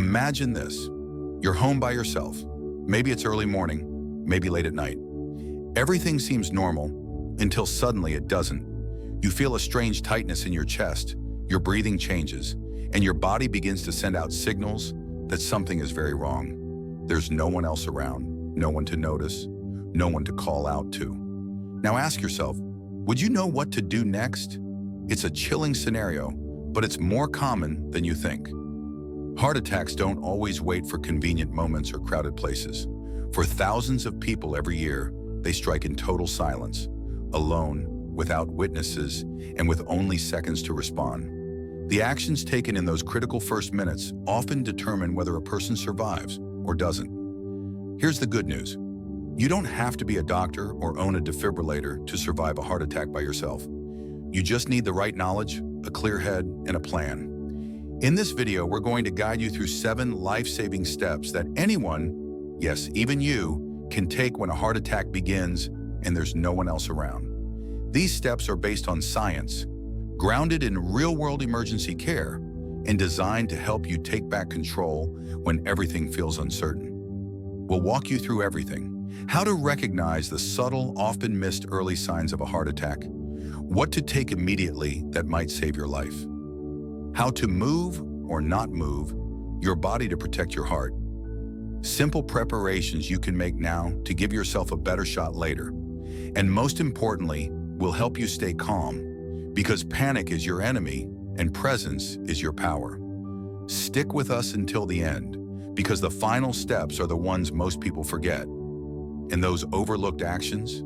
Imagine this. You're home by yourself. Maybe it's early morning, maybe late at night. Everything seems normal until suddenly it doesn't. You feel a strange tightness in your chest, your breathing changes, and your body begins to send out signals that something is very wrong. There's no one else around, no one to notice, no one to call out to. Now ask yourself, would you know what to do next? It's a chilling scenario, but it's more common than you think. Heart attacks don't always wait for convenient moments or crowded places. For thousands of people every year, they strike in total silence, alone, without witnesses, and with only seconds to respond. The actions taken in those critical first minutes often determine whether a person survives or doesn't. Here's the good news. You don't have to be a doctor or own a defibrillator to survive a heart attack by yourself. You just need the right knowledge, a clear head, and a plan. In this video, we're going to guide you through 7 life-saving steps that anyone, yes, even you, can take when a heart attack begins and there's no one else around. These steps are based on science, grounded in real-world emergency care, and designed to help you take back control when everything feels uncertain. We'll walk you through everything: how to recognize the subtle, often missed early signs of a heart attack, what to take immediately that might save your life, how to move or not move your body to protect your heart, simple preparations you can make now to give yourself a better shot later, and most importantly, will help you stay calm, because panic is your enemy and presence is your power. Stick with us until the end, because the final steps are the ones most people forget. And those overlooked actions,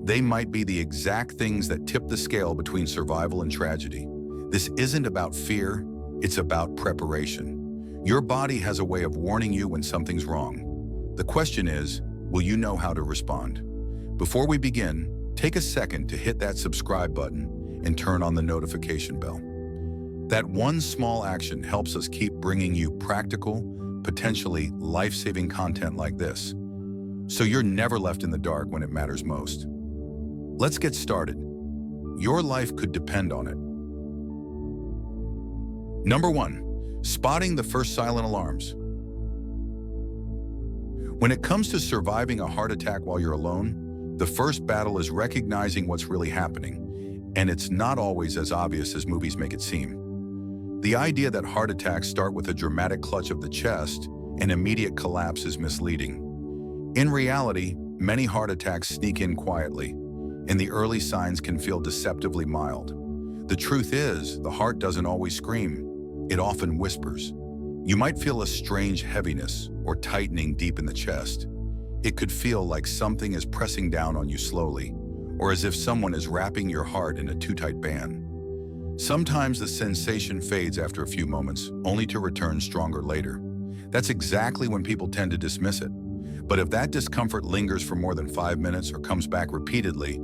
they might be the exact things that tip the scale between survival and tragedy. This isn't about fear, it's about preparation. Your body has a way of warning you when something's wrong. The question is, will you know how to respond? Before we begin, take a second to hit that subscribe button and turn on the notification bell. That one small action helps us keep bringing you practical, potentially life-saving content like this, so you're never left in the dark when it matters most. Let's get started. Your life could depend on it. Number 1, spotting the first silent alarms. When it comes to surviving a heart attack while you're alone, the first battle is recognizing what's really happening, and it's not always as obvious as movies make it seem. The idea that heart attacks start with a dramatic clutch of the chest and immediate collapse is misleading. In reality, many heart attacks sneak in quietly, and the early signs can feel deceptively mild. The truth is, the heart doesn't always scream. It often whispers. You might feel a strange heaviness or tightening deep in the chest. It could feel like something is pressing down on you slowly, or as if someone is wrapping your heart in a too tight band. Sometimes the sensation fades after a few moments, only to return stronger later. That's exactly when people tend to dismiss it. But if that discomfort lingers for more than 5 minutes or comes back repeatedly,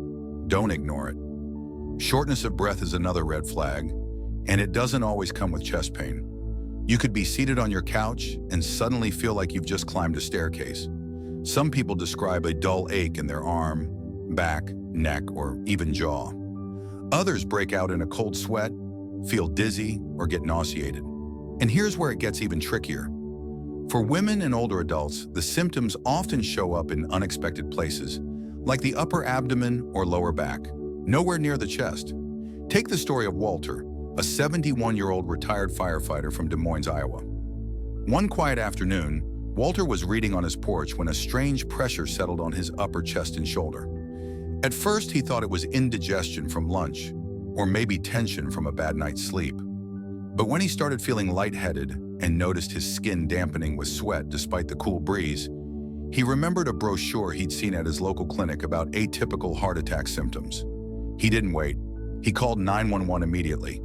don't ignore it. Shortness of breath is another red flag, and it doesn't always come with chest pain. You could be seated on your couch and suddenly feel like you've just climbed a staircase. Some people describe a dull ache in their arm, back, neck, or even jaw. Others break out in a cold sweat, feel dizzy, or get nauseated. And here's where it gets even trickier. For women and older adults, the symptoms often show up in unexpected places, like the upper abdomen or lower back, nowhere near the chest. Take the story of Walter, a 71-year-old retired firefighter from Des Moines, Iowa. One quiet afternoon, Walter was reading on his porch when a strange pressure settled on his upper chest and shoulder. At first, he thought it was indigestion from lunch, or maybe tension from a bad night's sleep. But when he started feeling lightheaded and noticed his skin dampening with sweat despite the cool breeze, he remembered a brochure he'd seen at his local clinic about atypical heart attack symptoms. He didn't wait. He called 911 immediately.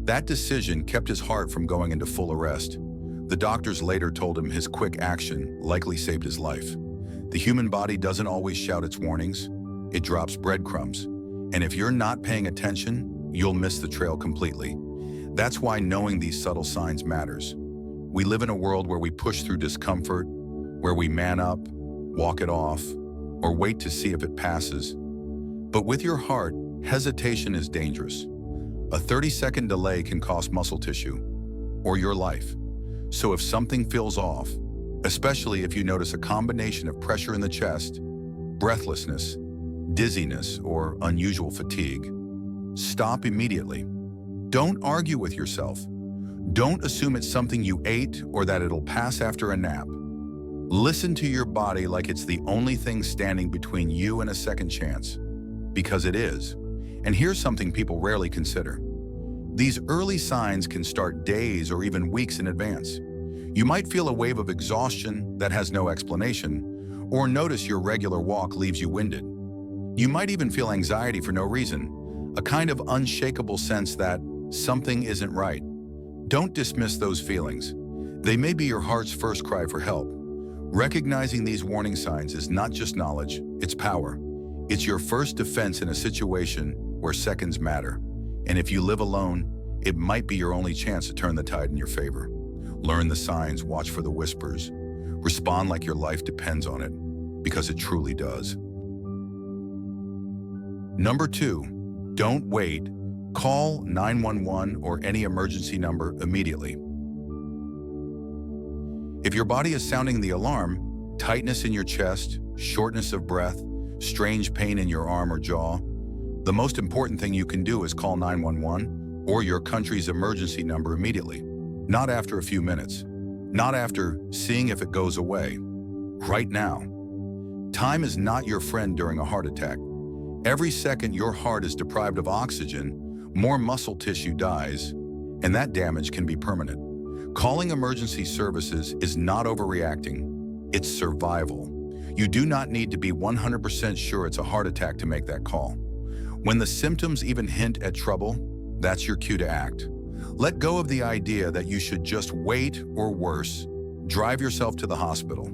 That decision kept his heart from going into full arrest. The doctors later told him his quick action likely saved his life. The human body doesn't always shout its warnings. It drops breadcrumbs. And if you're not paying attention, you'll miss the trail completely. That's why knowing these subtle signs matters. We live in a world where we push through discomfort, where we man up, walk it off, or wait to see if it passes. But with your heart, hesitation is dangerous. A 30-second delay can cost muscle tissue or your life. So if something feels off, especially if you notice a combination of pressure in the chest, breathlessness, dizziness, or unusual fatigue, stop immediately. Don't argue with yourself. Don't assume it's something you ate or that it'll pass after a nap. Listen to your body like it's the only thing standing between you and a second chance, because it is. And here's something people rarely consider. These early signs can start days or even weeks in advance. You might feel a wave of exhaustion that has no explanation, or notice your regular walk leaves you winded. You might even feel anxiety for no reason, a kind of unshakable sense that something isn't right. Don't dismiss those feelings. They may be your heart's first cry for help. Recognizing these warning signs is not just knowledge, it's power. It's your first defense in a situation where seconds matter. And if you live alone, it might be your only chance to turn the tide in your favor. Learn the signs, watch for the whispers. Respond like your life depends on it, because it truly does. Number 2, don't wait. Call 911 or any emergency number immediately. If your body is sounding the alarm, tightness in your chest, shortness of breath, strange pain in your arm or jaw, the most important thing you can do is call 911 or your country's emergency number immediately. Not after a few minutes. Not after seeing if it goes away. Right now. Time is not your friend during a heart attack. Every second your heart is deprived of oxygen, more muscle tissue dies, and that damage can be permanent. Calling emergency services is not overreacting, it's survival. You do not need to be 100% sure it's a heart attack to make that call. When the symptoms even hint at trouble, that's your cue to act. Let go of the idea that you should just wait or worse, drive yourself to the hospital.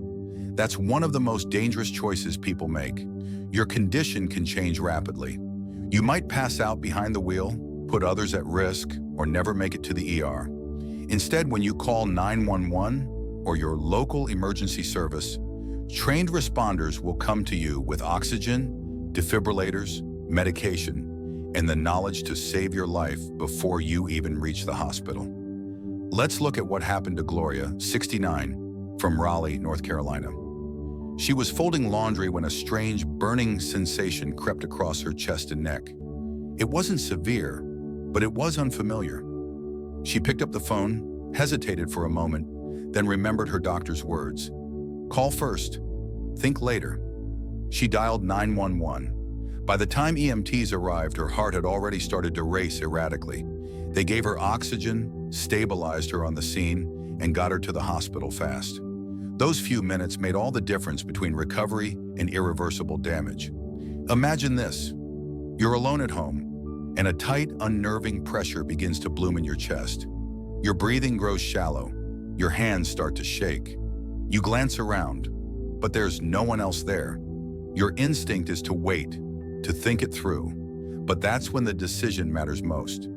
That's one of the most dangerous choices people make. Your condition can change rapidly. You might pass out behind the wheel, put others at risk, or never make it to the ER. Instead, when you call 911 or your local emergency service, trained responders will come to you with oxygen, defibrillators, medication, and the knowledge to save your life before you even reach the hospital. Let's look at what happened to Gloria, 69, from Raleigh, North Carolina. She was folding laundry when a strange burning sensation crept across her chest and neck. It wasn't severe, but it was unfamiliar. She picked up the phone, hesitated for a moment, then remembered her doctor's words. Call first, think later. She dialed 911. By the time EMTs arrived, her heart had already started to race erratically. They gave her oxygen, stabilized her on the scene, and got her to the hospital fast. Those few minutes made all the difference between recovery and irreversible damage. Imagine this. You're alone at home, and a tight, unnerving pressure begins to bloom in your chest. Your breathing grows shallow. Your hands start to shake. You glance around, but there's no one else there. Your instinct is to wait, to think it through. But that's when the decision matters most.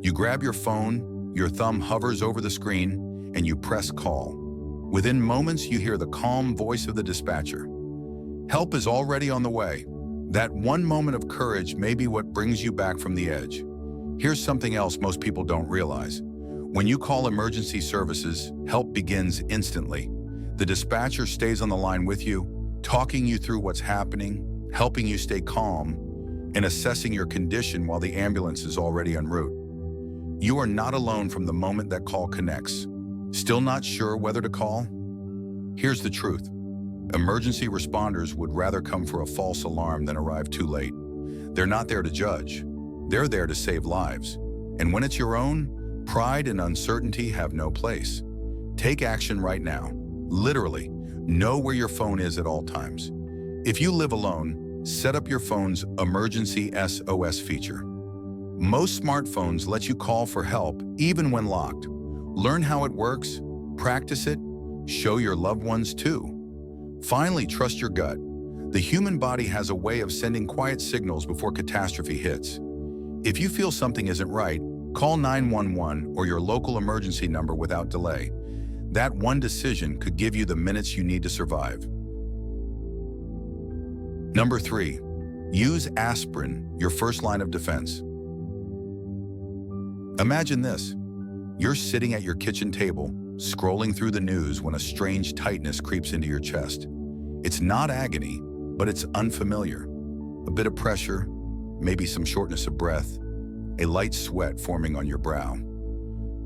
You grab your phone, your thumb hovers over the screen, and you press call. Within moments, you hear the calm voice of the dispatcher. Help is already on the way. That one moment of courage may be what brings you back from the edge. Here's something else most people don't realize. When you call emergency services, help begins instantly. The dispatcher stays on the line with you, talking you through what's happening, helping you stay calm, and assessing your condition while the ambulance is already en route. You are not alone from the moment that call connects. Still not sure whether to call? Here's the truth. Emergency responders would rather come for a false alarm than arrive too late. They're not there to judge. They're there to save lives. And when it's your own, pride and uncertainty have no place. Take action right now. Literally, know where your phone is at all times. If you live alone, set up your phone's emergency SOS feature. Most smartphones let you call for help even when locked. Learn how it works, practice it, show your loved ones too. Finally, trust your gut. The human body has a way of sending quiet signals before catastrophe hits. If you feel something isn't right, call 911 or your local emergency number without delay. That one decision could give you the minutes you need to survive. Number 3, use aspirin, your first line of defense. Imagine this. You're sitting at your kitchen table, scrolling through the news when a strange tightness creeps into your chest. It's not agony, but it's unfamiliar. A bit of pressure, maybe some shortness of breath, a light sweat forming on your brow.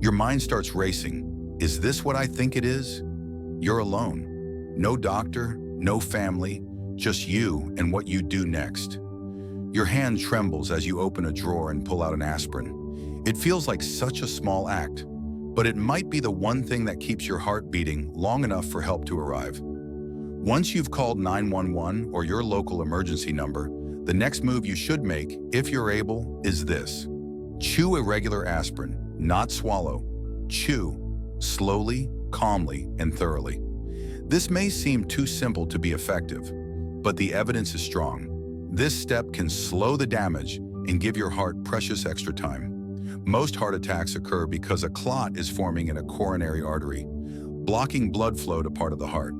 Your mind starts racing. Is this what I think it is? You're alone. No doctor, no family, just you and what you do next. Your hand trembles as you open a drawer and pull out an aspirin. It feels like such a small act, but it might be the one thing that keeps your heart beating long enough for help to arrive. Once you've called 911 or your local emergency number, the next move you should make, if you're able, is this. Chew a regular aspirin, not swallow. Chew, slowly, calmly, and thoroughly. This may seem too simple to be effective, but the evidence is strong. This step can slow the damage and give your heart precious extra time. Most heart attacks occur because a clot is forming in a coronary artery, blocking blood flow to part of the heart.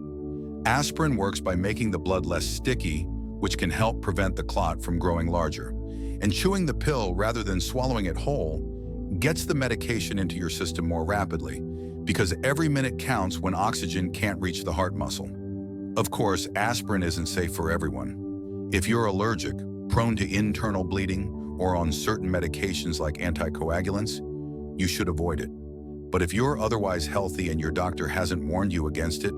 Aspirin works by making the blood less sticky, which can help prevent the clot from growing larger. And chewing the pill rather than swallowing it whole gets the medication into your system more rapidly, because every minute counts when oxygen can't reach the heart muscle. Of course, aspirin isn't safe for everyone. If you're allergic, prone to internal bleeding, or on certain medications like anticoagulants, you should avoid it. But if you're otherwise healthy and your doctor hasn't warned you against it,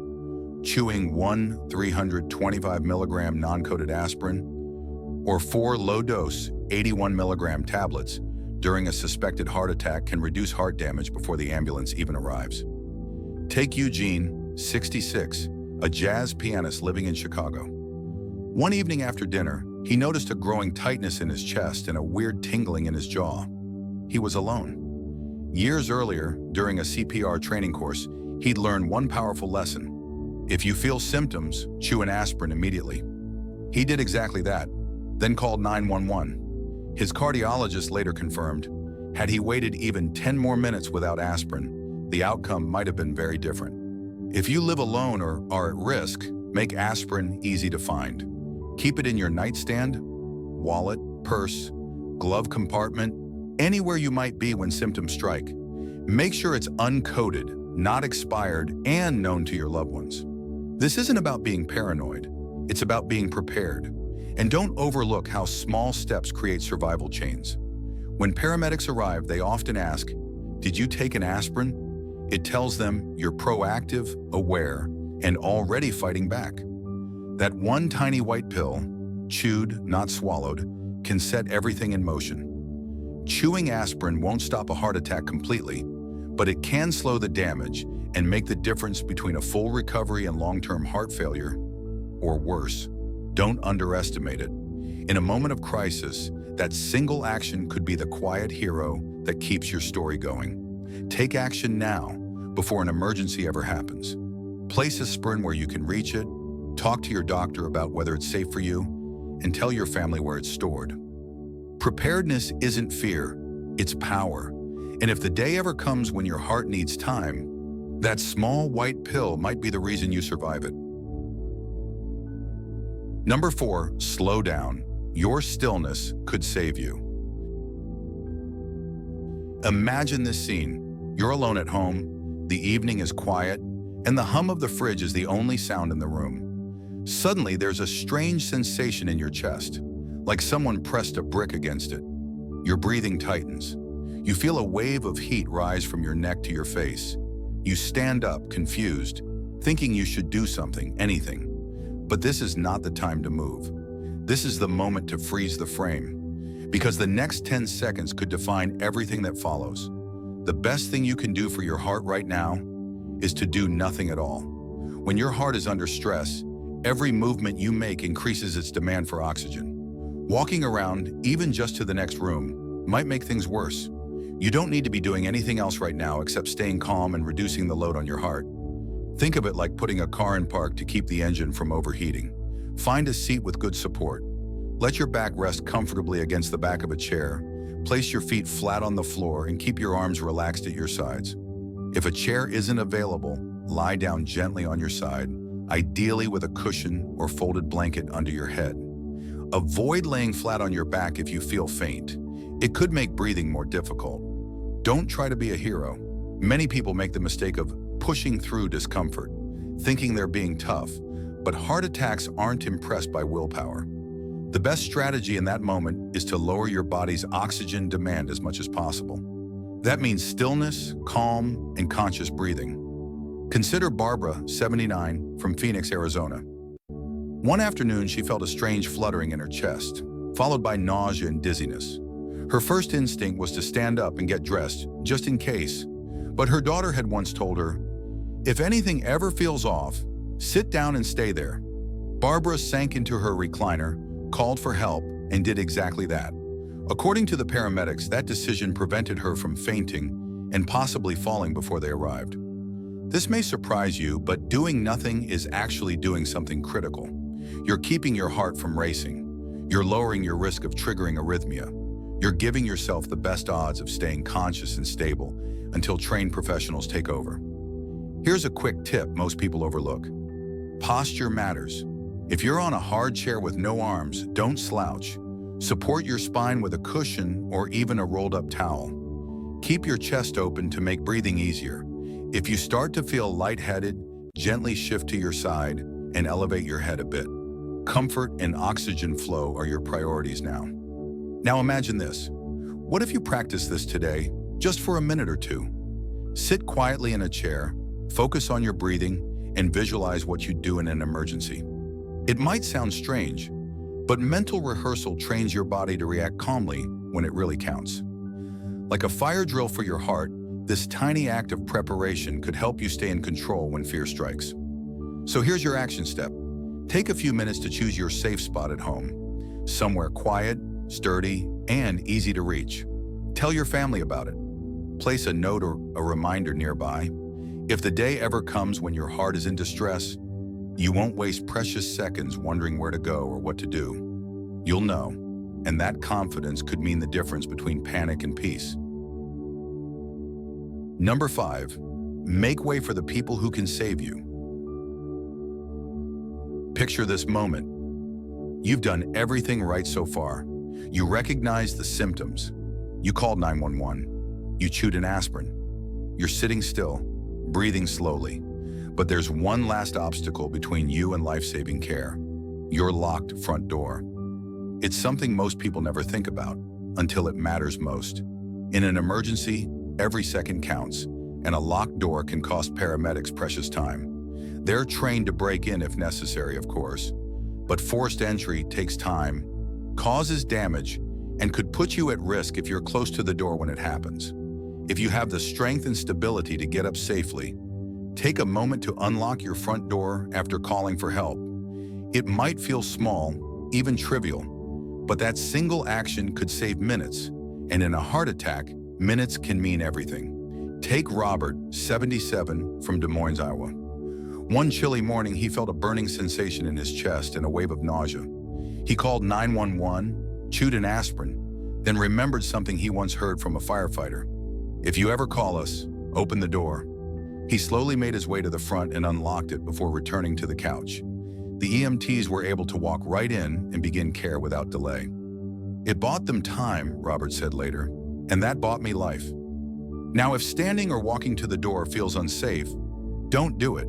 chewing 1 325 milligram non-coated aspirin or 4 low-dose 81 milligram tablets during a suspected heart attack can reduce heart damage before the ambulance even arrives. Take Eugene, 66, a jazz pianist living in Chicago. One evening after dinner, he noticed a growing tightness in his chest and a weird tingling in his jaw. He was alone. Years earlier, during a CPR training course, he'd learned one powerful lesson. If you feel symptoms, chew an aspirin immediately. He did exactly that, then called 911. His cardiologist later confirmed, had he waited even 10 more minutes without aspirin, the outcome might have been very different. If you live alone or are at risk, make aspirin easy to find. Keep it in your nightstand, wallet, purse, glove compartment, anywhere you might be when symptoms strike. Make sure it's uncoated, not expired, and known to your loved ones. This isn't about being paranoid. It's about being prepared. And don't overlook how small steps create survival chains. When paramedics arrive, they often ask, "Did you take an aspirin?" It tells them you're proactive, aware, and already fighting back. That one tiny white pill, chewed, not swallowed, can set everything in motion. Chewing aspirin won't stop a heart attack completely, but it can slow the damage and make the difference between a full recovery and long-term heart failure, or worse. Don't underestimate it. In a moment of crisis, that single action could be the quiet hero that keeps your story going. Take action now, before an emergency ever happens. Place aspirin where you can reach it, talk to your doctor about whether it's safe for you, and tell your family where it's stored. Preparedness isn't fear, it's power. And if the day ever comes when your heart needs time, that small white pill might be the reason you survive it. Number 4, slow down. Your stillness could save you. Imagine this scene. You're alone at home, the evening is quiet, and the hum of the fridge is the only sound in the room. Suddenly, there's a strange sensation in your chest, like someone pressed a brick against it. Your breathing tightens. You feel a wave of heat rise from your neck to your face. You stand up, confused, thinking you should do something, anything. But this is not the time to move. This is the moment to freeze the frame, because the next 10 seconds could define everything that follows. The best thing you can do for your heart right now is to do nothing at all. When your heart is under stress, every movement you make increases its demand for oxygen. Walking around, even just to the next room, might make things worse. You don't need to be doing anything else right now except staying calm and reducing the load on your heart. Think of it like putting a car in park to keep the engine from overheating. Find a seat with good support. Let your back rest comfortably against the back of a chair. Place your feet flat on the floor and keep your arms relaxed at your sides. If a chair isn't available, lie down gently on your side, ideally with a cushion or folded blanket under your head. Avoid laying flat on your back if you feel faint. It could make breathing more difficult. Don't try to be a hero. Many people make the mistake of pushing through discomfort, thinking they're being tough, but heart attacks aren't impressed by willpower. The best strategy in that moment is to lower your body's oxygen demand as much as possible. That means stillness, calm, and conscious breathing. Consider Barbara, 79, from Phoenix, Arizona. One afternoon, she felt a strange fluttering in her chest, followed by nausea and dizziness. Her first instinct was to stand up and get dressed, just in case. But her daughter had once told her, "If anything ever feels off, sit down and stay there." Barbara sank into her recliner, called for help, and did exactly that. According to the paramedics, that decision prevented her from fainting and possibly falling before they arrived. This may surprise you, but doing nothing is actually doing something critical. You're keeping your heart from racing. You're lowering your risk of triggering arrhythmia. You're giving yourself the best odds of staying conscious and stable until trained professionals take over. Here's a quick tip most people overlook. Posture matters. If you're on a hard chair with no arms, don't slouch. Support your spine with a cushion or even a rolled-up towel. Keep your chest open to make breathing easier. If you start to feel lightheaded, gently shift to your side and elevate your head a bit. Comfort and oxygen flow are your priorities now. Now imagine this. What if you practice this today, just for a minute or two? Sit quietly in a chair, focus on your breathing, and visualize what you'd do in an emergency. It might sound strange, but mental rehearsal trains your body to react calmly when it really counts. Like a fire drill for your heart, this tiny act of preparation could help you stay in control when fear strikes. So here's your action step. Take a few minutes to choose your safe spot at home. Somewhere quiet, sturdy, and easy to reach. Tell your family about it. Place a note or a reminder nearby. If the day ever comes when your heart is in distress, you won't waste precious seconds wondering where to go or what to do. You'll know, and that confidence could mean the difference between panic and peace. Number 5, make way for the people who can save you. Picture this moment. You've done everything right so far. You recognize the symptoms. You called 911. You chewed an aspirin. You're sitting still, breathing slowly. But there's one last obstacle between you and life-saving care. Your locked front door. It's something most people never think about until it matters most. In an emergency, every second counts, and a locked door can cost paramedics precious time. They're trained to break in if necessary, of course, but forced entry takes time, causes damage, and could put you at risk if you're close to the door when it happens. If you have the strength and stability to get up safely, take a moment to unlock your front door after calling for help. It might feel small, even trivial, but that single action could save minutes, and in a heart attack, minutes can mean everything. Take Robert, 77, from Des Moines, Iowa. One chilly morning, he felt a burning sensation in his chest and a wave of nausea. He called 911, chewed an aspirin, then remembered something he once heard from a firefighter. "If you ever call us, open the door." He slowly made his way to the front and unlocked it before returning to the couch. The EMTs were able to walk right in and begin care without delay. "It bought them time," Robert said later, "and that bought me life." Now, if standing or walking to the door feels unsafe, don't do it.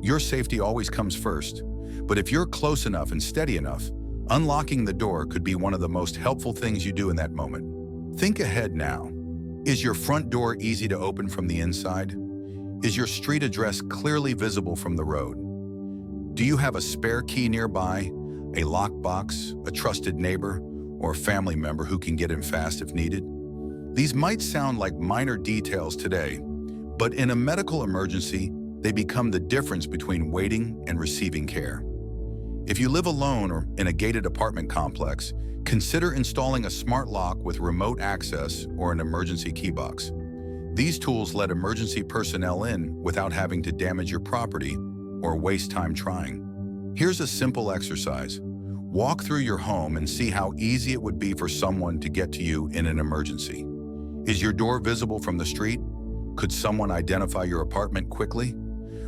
Your safety always comes first. But if you're close enough and steady enough, unlocking the door could be one of the most helpful things you do in that moment. Think ahead now. Is your front door easy to open from the inside? Is your street address clearly visible from the road? Do you have a spare key nearby, a lockbox, a trusted neighbor, or a family member who can get in fast if needed? These might sound like minor details today, but in a medical emergency, they become the difference between waiting and receiving care. If you live alone or in a gated apartment complex, consider installing a smart lock with remote access or an emergency key box. These tools let emergency personnel in without having to damage your property or waste time trying. Here's a simple exercise. Walk through your home and see how easy it would be for someone to get to you in an emergency. Is your door visible from the street? Could someone identify your apartment quickly?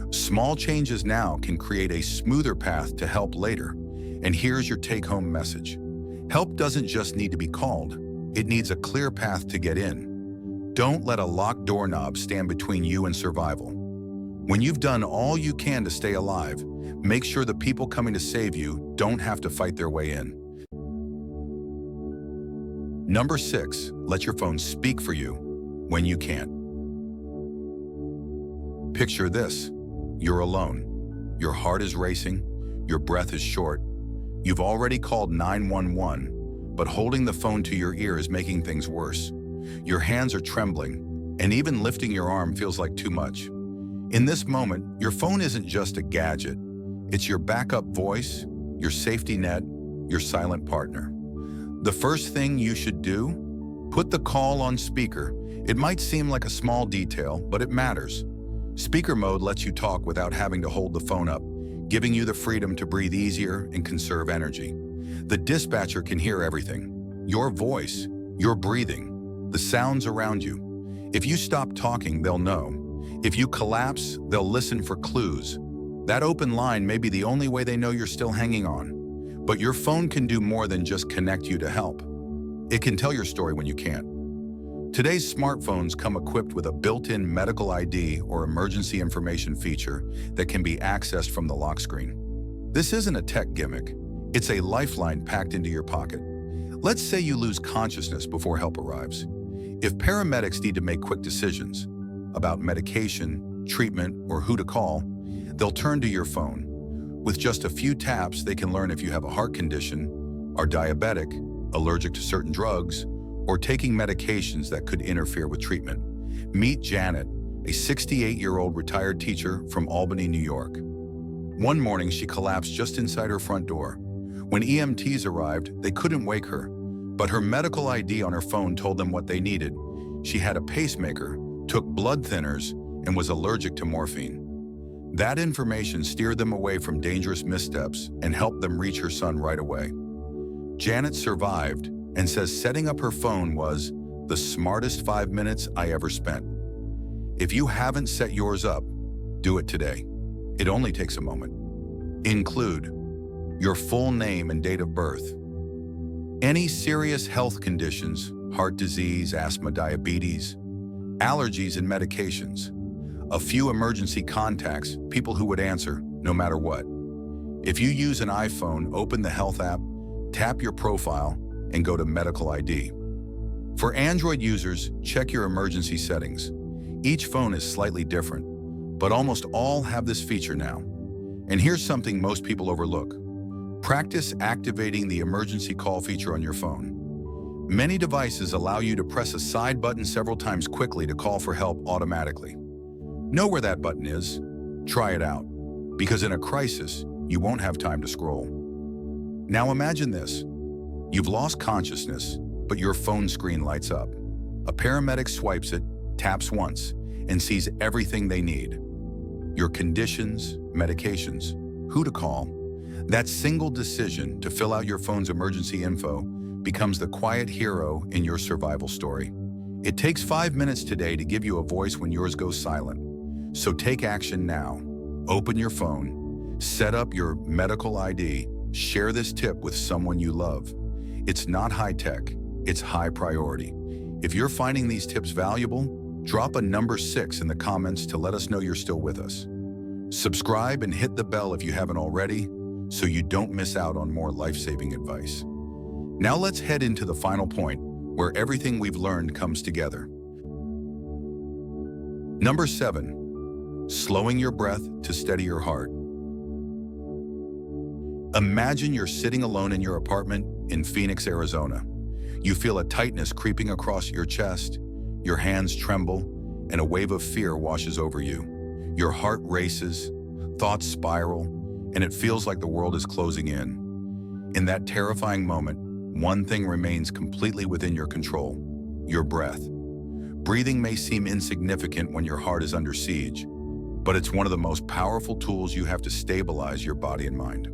Small changes now can create a smoother path to help later. And here's your take-home message. Help doesn't just need to be called. It needs a clear path to get in. Don't let a locked doorknob stand between you and survival. When you've done all you can to stay alive, make sure the people coming to save you don't have to fight their way in. Number 6, let your phone speak for you when you can't. Picture this. You're alone. Your heart is racing. Your breath is short. You've already called 911, but holding the phone to your ear is making things worse. Your hands are trembling, and even lifting your arm feels like too much. In this moment, your phone isn't just a gadget. It's your backup voice, your safety net, your silent partner. The first thing you should do? Put the call on speaker. It might seem like a small detail, but it matters. Speaker mode lets you talk without having to hold the phone up, giving you the freedom to breathe easier and conserve energy. The dispatcher can hear everything. Your voice, your breathing, the sounds around you. If you stop talking, they'll know. If you collapse, they'll listen for clues. That open line may be the only way they know you're still hanging on. But your phone can do more than just connect you to help. It can tell your story when you can't. Today's smartphones come equipped with a built-in medical ID or emergency information feature that can be accessed from the lock screen. This isn't a tech gimmick. It's a lifeline packed into your pocket. Let's say you lose consciousness before help arrives. If paramedics need to make quick decisions about medication, treatment, or who to call, they'll turn to your phone. With just a few taps, they can learn if you have a heart condition, are diabetic, allergic to certain drugs, or taking medications that could interfere with treatment. Meet Janet, a 68-year-old retired teacher from Albany, New York. One morning, she collapsed just inside her front door. When EMTs arrived, they couldn't wake her, but her medical ID on her phone told them what they needed. She had a pacemaker, took blood thinners, and was allergic to morphine. That information steered them away from dangerous missteps and helped them reach her son right away. Janet survived and says setting up her phone was the smartest 5 minutes I ever spent. If you haven't set yours up, do it today. It only takes a moment. Include your full name and date of birth, any serious health conditions, heart disease, asthma, diabetes, allergies and medications, a few emergency contacts, people who would answer no matter what. If you use an iPhone, open the Health app, tap your profile, and go to Medical ID. For Android users, check your emergency settings. Each phone is slightly different, but almost all have this feature now. And here's something most people overlook. Practice activating the emergency call feature on your phone. Many devices allow you to press a side button several times quickly to call for help automatically. Know where that button is. Try it out, because in a crisis, you won't have time to scroll. Now imagine this. You've lost consciousness, but your phone screen lights up. A paramedic swipes it, taps once, and sees everything they need. Your conditions, medications, who to call. That single decision to fill out your phone's emergency info becomes the quiet hero in your survival story. It takes 5 minutes today to give you a voice when yours goes silent. So take action now. Open your phone, set up your medical ID, share this tip with someone you love. It's not high tech, it's high priority. If you're finding these tips valuable, drop a number 6 in the comments to let us know you're still with us. Subscribe and hit the bell if you haven't already, so you don't miss out on more life-saving advice. Now let's head into the final point, where everything we've learned comes together. Number 7. Slowing your breath to steady your heart. Imagine you're sitting alone in your apartment in Phoenix, Arizona. You feel a tightness creeping across your chest, your hands tremble, and a wave of fear washes over you. Your heart races, thoughts spiral, and it feels like the world is closing in. In that terrifying moment, one thing remains completely within your control: your breath. Breathing may seem insignificant when your heart is under siege, but it's one of the most powerful tools you have to stabilize your body and mind.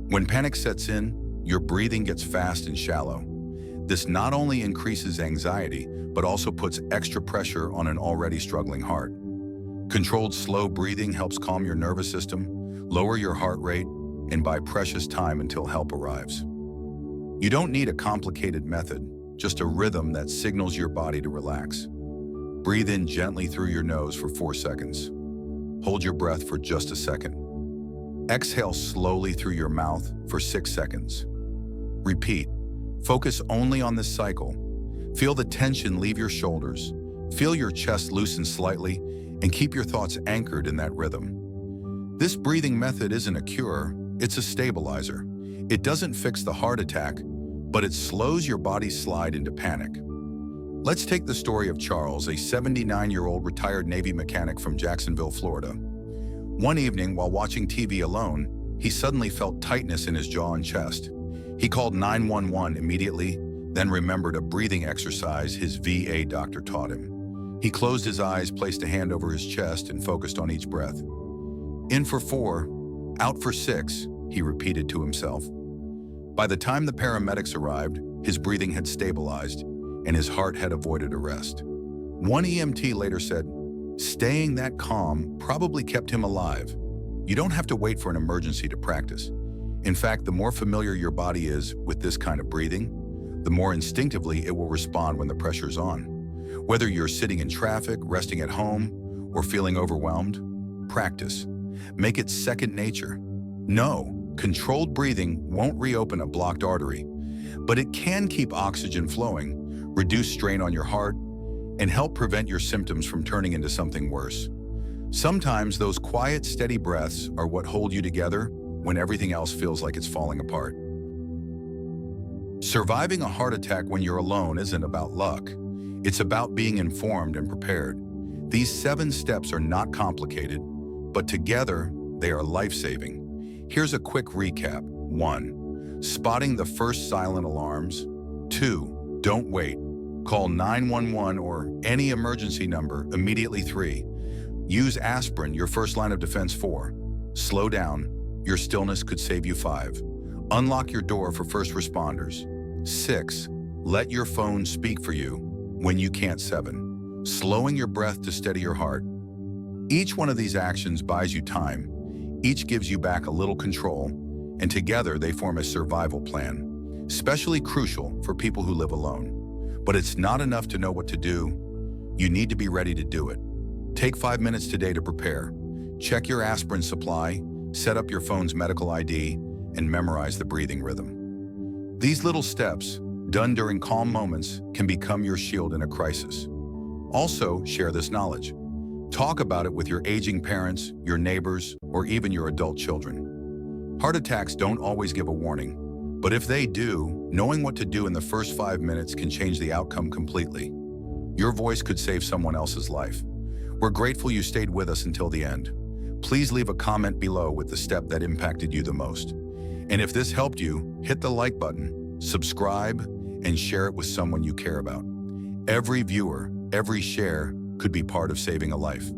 When panic sets in, your breathing gets fast and shallow. This not only increases anxiety, but also puts extra pressure on an already struggling heart. Controlled slow breathing helps calm your nervous system, lower your heart rate, and buy precious time until help arrives. You don't need a complicated method, just a rhythm that signals your body to relax. Breathe in gently through your nose for 4 seconds. Hold your breath for just a second. Exhale slowly through your mouth for 6 seconds. Repeat. Focus only on this cycle. Feel the tension leave your shoulders. Feel your chest loosen slightly and keep your thoughts anchored in that rhythm. This breathing method isn't a cure, it's a stabilizer. It doesn't fix the heart attack, but it slows your body's slide into panic. Let's take the story of Charles, a 79-year-old retired Navy mechanic from Jacksonville, Florida. One evening, while watching TV alone, he suddenly felt tightness in his jaw and chest. He called 911 immediately, then remembered a breathing exercise his VA doctor taught him. He closed his eyes, placed a hand over his chest, and focused on each breath. In for 4, out for 6, he repeated to himself. By the time the paramedics arrived, his breathing had stabilized, and his heart had avoided arrest. One EMT later said, "Staying that calm probably kept him alive." You don't have to wait for an emergency to practice. In fact, the more familiar your body is with this kind of breathing, the more instinctively it will respond when the pressure's on. Whether you're sitting in traffic, resting at home, or feeling overwhelmed, practice. Make it second nature. No, controlled breathing won't reopen a blocked artery, but it can keep oxygen flowing, reduce strain on your heart, and help prevent your symptoms from turning into something worse. Sometimes those quiet, steady breaths are what hold you together when everything else feels like it's falling apart. Surviving a heart attack when you're alone isn't about luck. It's about being informed and prepared. These 7 steps are not complicated, but together they are life-saving. Here's a quick recap. 1. Spotting the first silent alarms. 2. Don't wait. Call 911 or any emergency number immediately. 3. Use aspirin, your first line of defense. 4. Slow down. Your stillness could save you. 5. Unlock your door for first responders. 6. Let your phone speak for you when you can't. 7. Slowing your breath to steady your heart. Each one of these actions buys you time. Each gives you back a little control, and together they form a survival plan, especially crucial for people who live alone. But it's not enough to know what to do. You need to be ready to do it. Take 5 minutes today to prepare. Check your aspirin supply, set up your phone's medical ID, and memorize the breathing rhythm. These little steps, done during calm moments, can become your shield in a crisis. Also, share this knowledge. Talk about it with your aging parents, your neighbors, or even your adult children. Heart attacks don't always give a warning, but if they do, knowing what to do in the first 5 minutes can change the outcome completely. Your voice could save someone else's life. We're grateful you stayed with us until the end. Please leave a comment below with the step that impacted you the most. And if this helped you, hit the like button, subscribe, and share it with someone you care about. Every viewer, every share could be part of saving a life.